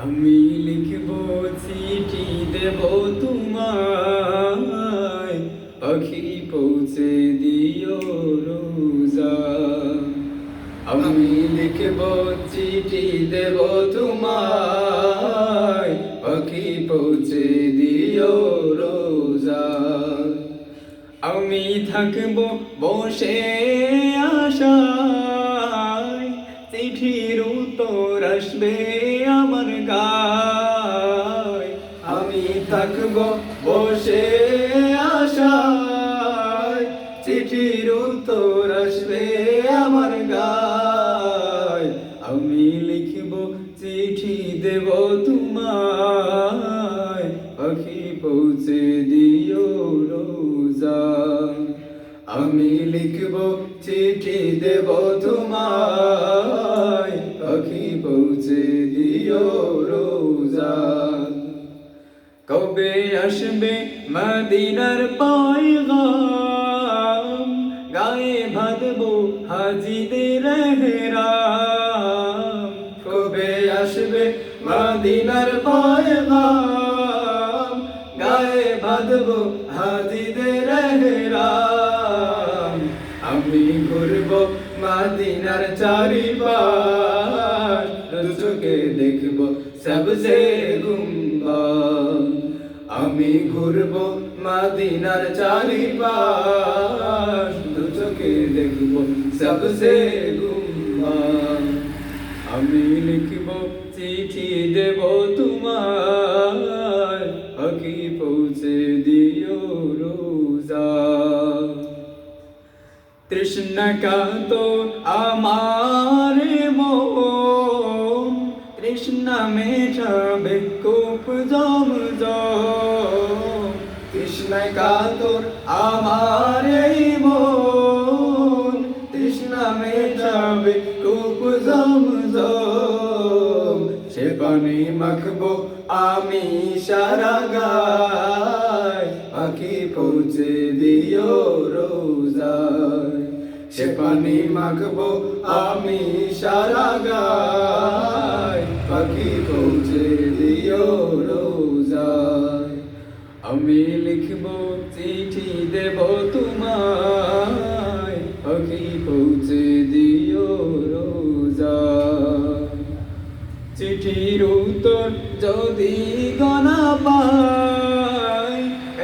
আমি লিখব চিঠি দেব তোমায়, পাখি পৌঁছে দিও রোজা। আমি লিখব চিঠি দেব তোমায়, পাখি পৌঁছে দিও রোজা। আমি থাকব বসে আশায়, চিঠির উত্তর আসবে আমার গায়। আমি থাকব বসে আশায়, চিঠির উত্তর আসবে আমার গায়। আমি লিখব চিঠি দেব তোমায়, পাখি পৌঁছে দিও রোজা। আমি লিখব চিঠি দেব তোমায়, পাখি পৌঁছে দিও রোজা। কবে আসবে মদিনার পয়গাম, গায়ে বাঁধবো হাজিদের এহরাম। কবে আসবে মদিনার পয়গাম, গায়ে বাঁধবো হাজিদের এহরাম। আমি ঘুরব মদিনার চারিপাশ, দু চোখে দেখব সবসে গুম্বাদ। আমি ঘুরব মদিনার চারিপাশ, দু চোখে দেখব সবসে গুম্বাদ। আমি লিখব চিঠি দেব তোমায়, পাখি পৌঁছে দিও রোজা। তৃষ্ণা কাতর আমার মন, তৃষ্ণা মেটাবে কূপ জমজম। তৃষ্ণা কাতর আমার মন, তৃষ্ণা মেটাবে কূপ জমজম। সে পানি মাখবো আমি সারা গায়, পাখি পৌঁছে দিও রোজায়। সে পানি মাখবো আমি সারা গায়, পাখি পৌঁছে দিও রোজায়। আমি লিখব চিঠি দেব তোমায়, পাখি পৌঁছে দিও রোজা। চিঠির উত্তর যদি গনা পাই,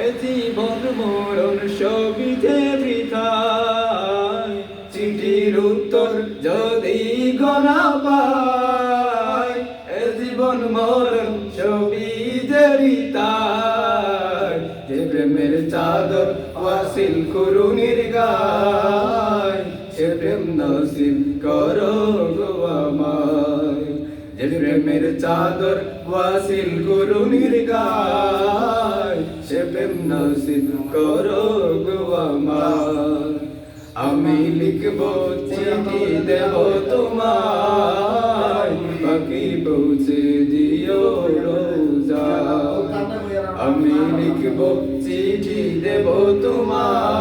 এ জীবন মরণ সবই যে বৃথায়। চিঠির উত্তর যদি গনা পাই, এ জীবন মরণ সবই যে বৃথায়। যে প্রেমের চাদর ওয়াসিল করুণীর গায়, সে প্রেম নসিব করো গো আমায়। যে প্রেমের চাদর ওয়াসিল করুণীর গায়, সে প্রেম নসিব করো গো আমায়। আমি লিখব চিঠি দেব তোমায়, পাখি পৌঁছে দিও রোজা। আমি লিখব চিঠি দেব তোমায়,